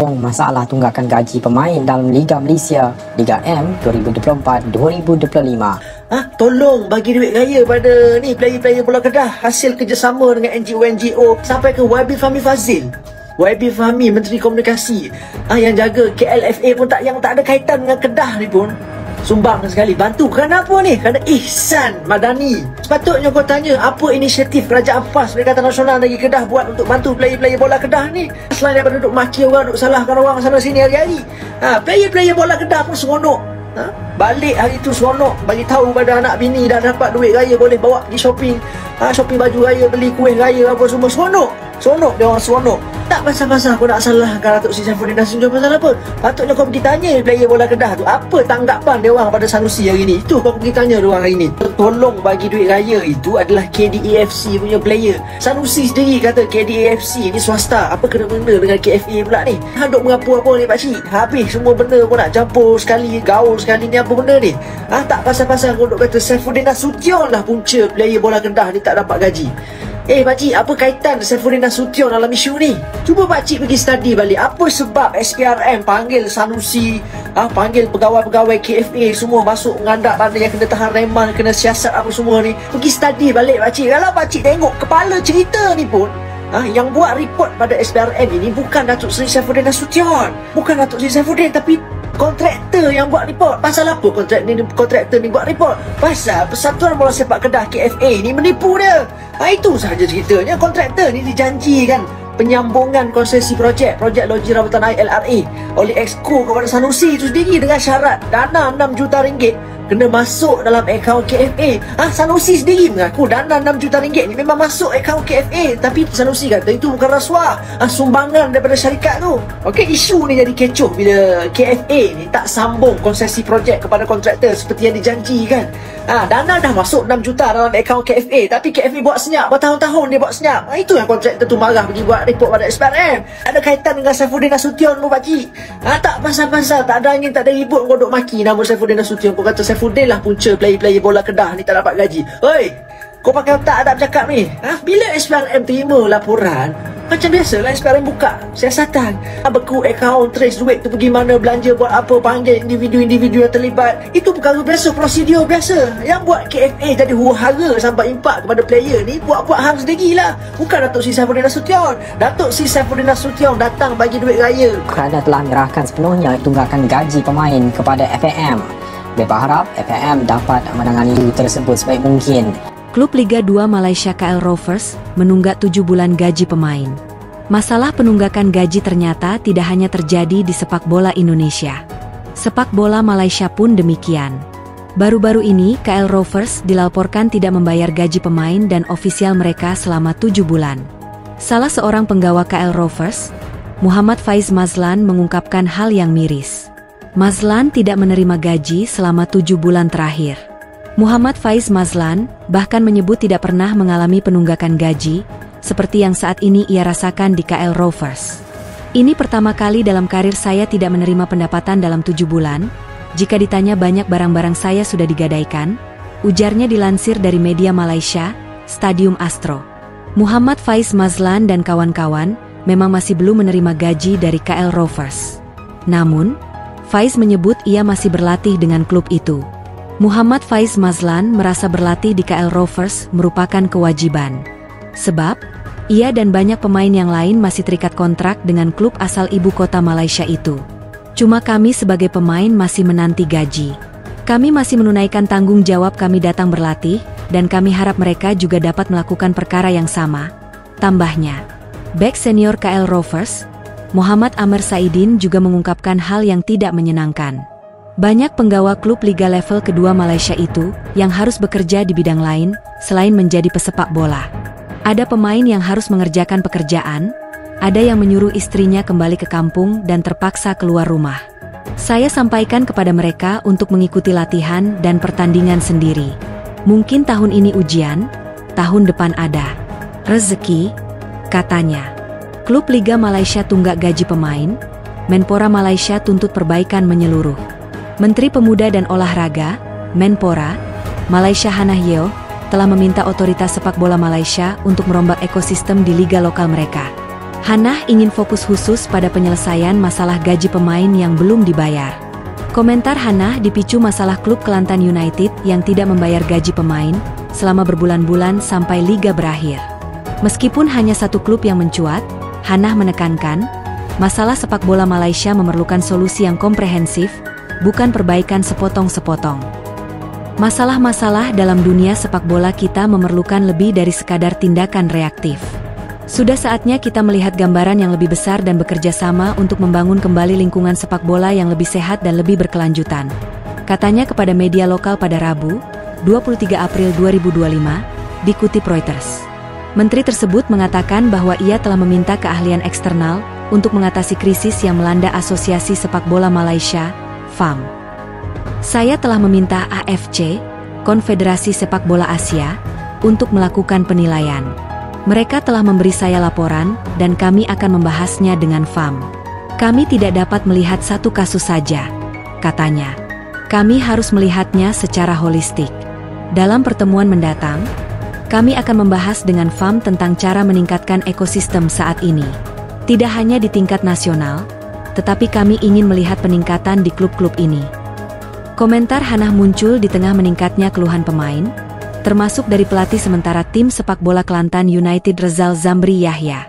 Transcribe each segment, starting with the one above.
Masalah tunggakan gaji pemain dalam Liga Malaysia Liga M 2024-2025. Tolong bagi duit raya pada ni player-player bola Kedah hasil kerjasama dengan NGO-NGO sampai ke YB Fahmi Fazil. YB Fahmi, Menteri Komunikasi, yang jaga KLFA pun yang tak ada kaitan dengan Kedah ni pun sumbang sekali bantu. Kerana apa ni? Kerana Ihsan Madani. Sepatutnya kau tanya apa inisiatif Kerajaan PAS Perikatan Nasional Negeri Kedah buat untuk bantu player-player bola Kedah ni, selain daripada duduk maki orang, duduk salahkan orang sana sini hari-hari. Player-player bola Kedah pun seronok. Balik hari tu seronok bagi tahu pada anak bini dah dapat duit raya, boleh bawa pergi shopping, shopping baju raya, beli kuih raya apa semua. Seronok dia orang seronok. Tak pasal-pasal kau nak salahkan Datuk Seri Saifuddin Nasution pasal apa. Patutnya kau pergi tanya player bola Kedah tu apa tanggapan dia orang pada Sanusi hari ni. Itu kau pergi tanya dia orang hari ni. Tolong bagi duit raya itu adalah KDAFC punya player. Sanusi sendiri kata KDAFC ni swasta, apa kena-mena dengan KFA pula ni? Duk mengapu-apa ni pakcik? Habis semua benda kau nak campur sekali, gaul sekali ni, apa benda ni? Tak pasal-pasal kau duk kata Saifuddin Nasution lah punca player bola Kedah ni tak dapat gaji. Pakcik, apa kaitan Saifuddin Nasution dalam isu ni? Cuba pakcik pergi study balik apa sebab SPRM panggil Sanusi, panggil pegawai-pegawai KFA semua masuk mengandak mana yang kena tahan reman, kena siasat apa semua ni. Pergi study balik pakcik. Kalau pakcik tengok kepala cerita ni pun, yang buat report pada SPRM ini bukan Datuk Seri Saifuddin Nasution, bukan Datuk Seri Saifuddin, tapi kontraktor yang buat report. Pasal apa kontraktor ni buat report? Pasal Persatuan Bola Sepak Kedah KFA ni menipu dia. Itu sahaja ceritanya. Kontraktor ni dijanjikan penyambungan konsesi projek loji rawatan air LRA oleh Exco kepada Sanusi itu sendiri dengan syarat dana 6 juta ringgit kena masuk dalam akaun KFA. Sanusi sendiri mengaku dana 6 juta ringgit ni memang masuk akaun KFA, tapi Sanusi kata itu bukan rasuah, sumbangan daripada syarikat tu. Isu ni jadi kecoh bila KFA ni tak sambung konsesi projek kepada kontraktor seperti yang dijanjikan. Dana dah masuk 6 juta dalam akaun KFA, tapi KFA buat senyap, bertahun-tahun dia buat senyap. Itu yang kontraktor tu marah pergi buat report pada SPRM. Ada kaitan dengan Saifuddin Nasution pun pakcik. Tak pasal-pasal, tak ada angin, tak ada ribut, kau duk maki nama Saifuddin Nasution. Kau kata Saifuddin lah punca player-player bola Kedah ni tak dapat gaji. Kau pakai otak tak bercakap ni? Bila SPRM terima laporan, macam biasalah SPRM buka siasatan, beku akaun, trace duit tu pergi mana, belanja buat apa, panggil individu-individu yang terlibat. Itu perkara biasa, prosedur biasa. Yang buat KFA jadi huru-hara sampai impak kepada player ni, buat-buat hang sendirilah, bukan Datuk Seri Saifuddin Nasution. Datuk Seri Saifuddin Nasution datang bagi duit raya Kerana telah menyerahkan sepenuhnya tunggakan gaji pemain kepada FAM. Dia berharap FAM dapat menangani isu tersebut sebaik mungkin. Klub Liga 2 Malaysia KL Rovers menunggak 7 bulan gaji pemain. Masalah penunggakan gaji ternyata tidak hanya terjadi di sepak bola Indonesia. Sepak bola Malaysia pun demikian. Baru-baru ini KL Rovers dilaporkan tidak membayar gaji pemain dan ofisial mereka selama 7 bulan. Salah seorang penggawa KL Rovers, Muhammad Faiz Mazlan, mengungkapkan hal yang miris. Mazlan tidak menerima gaji selama 7 bulan terakhir. Muhammad Faiz Mazlan bahkan menyebut tidak pernah mengalami penunggakan gaji seperti yang saat ini ia rasakan di KL Rovers. Ini pertama kali dalam karir saya tidak menerima pendapatan dalam 7 bulan. Jika ditanya banyak barang-barang saya sudah digadaikan, ujarnya dilansir dari media Malaysia, Stadium Astro. Muhammad Faiz Mazlan dan kawan-kawan memang masih belum menerima gaji dari KL Rovers. Namun, Faiz menyebut ia masih berlatih dengan klub itu. Muhammad Faiz Mazlan merasa berlatih di KL Rovers merupakan kewajiban. Sebab, ia dan banyak pemain yang lain masih terikat kontrak dengan klub asal ibu kota Malaysia itu. Cuma kami sebagai pemain masih menanti gaji. Kami masih menunaikan tanggung jawab kami datang berlatih, dan kami harap mereka juga dapat melakukan perkara yang sama. Tambahnya, bek senior KL Rovers, Muhammad Amir Saidin juga mengungkapkan hal yang tidak menyenangkan. Banyak penggawa klub Liga level kedua Malaysia itu yang harus bekerja di bidang lain selain menjadi pesepak bola. Ada pemain yang harus mengerjakan pekerjaan, ada yang menyuruh istrinya kembali ke kampung dan terpaksa keluar rumah. Saya sampaikan kepada mereka untuk mengikuti latihan dan pertandingan sendiri. Mungkin tahun ini ujian, tahun depan ada rezeki, katanya. Klub Liga Malaysia tunggak gaji pemain, Menpora Malaysia tuntut perbaikan menyeluruh. Menteri Pemuda dan Olahraga, Menpora, Malaysia Hanahyeo, telah meminta otoritas sepak bola Malaysia untuk merombak ekosistem di liga lokal mereka. Hanah ingin fokus khusus pada penyelesaian masalah gaji pemain yang belum dibayar. Komentar Hanah dipicu masalah klub Kelantan United yang tidak membayar gaji pemain selama berbulan-bulan sampai liga berakhir. Meskipun hanya satu klub yang mencuat, Hanah menekankan, masalah sepak bola Malaysia memerlukan solusi yang komprehensif, bukan perbaikan sepotong-sepotong. Masalah-masalah dalam dunia sepak bola kita memerlukan lebih dari sekadar tindakan reaktif. Sudah saatnya kita melihat gambaran yang lebih besar dan bekerja sama untuk membangun kembali lingkungan sepak bola yang lebih sehat dan lebih berkelanjutan. Katanya kepada media lokal pada Rabu, 23 April 2025, dikutip Reuters. Menteri tersebut mengatakan bahwa ia telah meminta keahlian eksternal untuk mengatasi krisis yang melanda Asosiasi Sepak Bola Malaysia, FAM. Saya telah meminta AFC, Konfederasi Sepak Bola Asia, untuk melakukan penilaian. Mereka telah memberi saya laporan, dan kami akan membahasnya dengan FAM. Kami tidak dapat melihat satu kasus saja, katanya. Kami harus melihatnya secara holistik. Dalam pertemuan mendatang, kami akan membahas dengan FAM tentang cara meningkatkan ekosistem saat ini. Tidak hanya di tingkat nasional, tetapi kami ingin melihat peningkatan di klub-klub ini. Komentar Hanah muncul di tengah meningkatnya keluhan pemain, termasuk dari pelatih sementara tim sepak bola Kelantan United Rezal Zamri Yahya.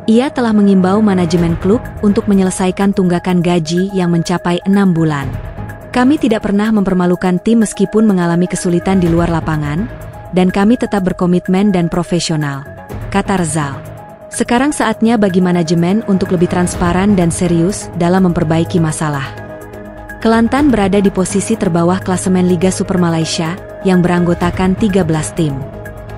Ia telah mengimbau manajemen klub untuk menyelesaikan tunggakan gaji yang mencapai 6 bulan. Kami tidak pernah mempermalukan tim meskipun mengalami kesulitan di luar lapangan, dan kami tetap berkomitmen dan profesional, kata Rezal. Sekarang saatnya bagi manajemen untuk lebih transparan dan serius dalam memperbaiki masalah. Kelantan berada di posisi terbawah klasemen Liga Super Malaysia yang beranggotakan 13 tim.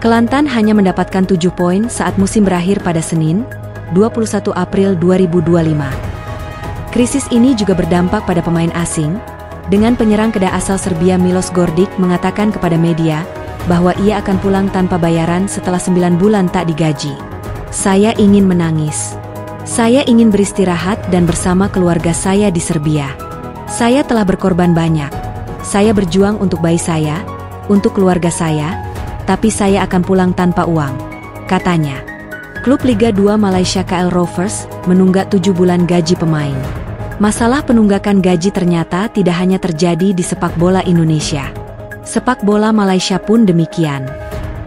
Kelantan hanya mendapatkan 7 poin saat musim berakhir pada Senin, 21 April 2025. Krisis ini juga berdampak pada pemain asing, dengan penyerang Kedah asal Serbia Milos Gordic mengatakan kepada media bahwa ia akan pulang tanpa bayaran setelah 9 bulan tak digaji. Saya ingin menangis. Saya ingin beristirahat dan bersama keluarga saya di Serbia. Saya telah berkorban banyak. Saya berjuang untuk bayi saya, untuk keluarga saya, tapi saya akan pulang tanpa uang, katanya. Klub Liga 2 Malaysia KL Rovers menunggak 7 bulan gaji pemain. Masalah penunggakan gaji ternyata tidak hanya terjadi di sepak bola Indonesia. Sepak bola Malaysia pun demikian.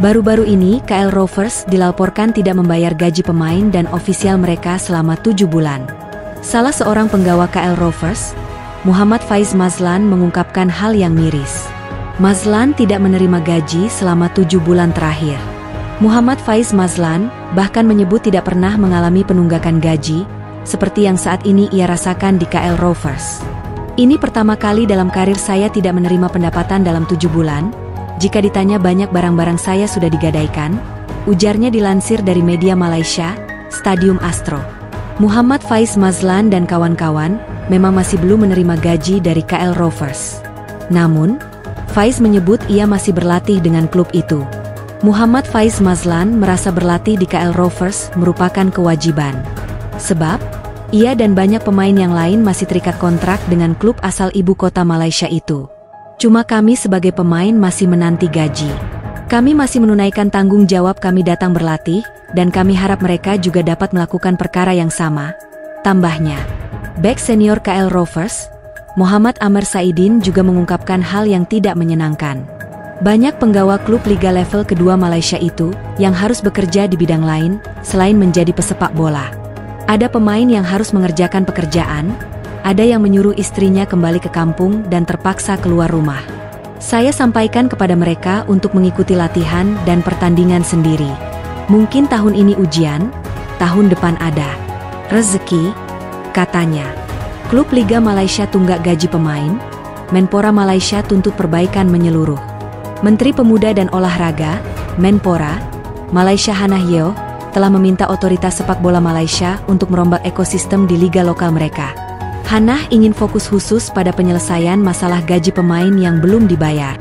Baru-baru ini KL Rovers dilaporkan tidak membayar gaji pemain dan ofisial mereka selama 7 bulan. Salah seorang penggawa KL Rovers, Muhammad Faiz Mazlan, mengungkapkan hal yang miris. Mazlan tidak menerima gaji selama 7 bulan terakhir. Muhammad Faiz Mazlan bahkan menyebut tidak pernah mengalami penunggakan gaji, seperti yang saat ini ia rasakan di KL Rovers. Ini pertama kali dalam karir saya tidak menerima pendapatan dalam 7 bulan, jika ditanya banyak barang-barang saya sudah digadaikan, ujarnya dilansir dari media Malaysia, Stadium Astro. Muhammad Faiz Mazlan dan kawan-kawan memang masih belum menerima gaji dari KL Rovers. Namun, Faiz menyebut ia masih berlatih dengan klub itu. Muhammad Faiz Mazlan merasa berlatih di KL Rovers merupakan kewajiban. Sebab, ia dan banyak pemain yang lain masih terikat kontrak dengan klub asal ibu kota Malaysia itu. Cuma kami sebagai pemain masih menanti gaji. Kami masih menunaikan tanggung jawab kami datang berlatih, dan kami harap mereka juga dapat melakukan perkara yang sama, tambahnya. Bek senior KL Rovers, Muhammad Amr Saidin, juga mengungkapkan hal yang tidak menyenangkan. Banyak penggawa klub Liga level kedua Malaysia itu yang harus bekerja di bidang lain selain menjadi pesepak bola. Ada pemain yang harus mengerjakan pekerjaan, ada yang menyuruh istrinya kembali ke kampung dan terpaksa keluar rumah. Saya sampaikan kepada mereka untuk mengikuti latihan dan pertandingan sendiri. Mungkin tahun ini ujian, tahun depan ada rezeki, katanya. Klub Liga Malaysia tunggak gaji pemain, Menpora Malaysia tuntut perbaikan menyeluruh. Menteri Pemuda dan Olahraga, Menpora, Malaysia Hanah Yeoh, telah meminta otoritas sepak bola Malaysia untuk merombak ekosistem di liga lokal mereka. Hanah ingin fokus khusus pada penyelesaian masalah gaji pemain yang belum dibayar.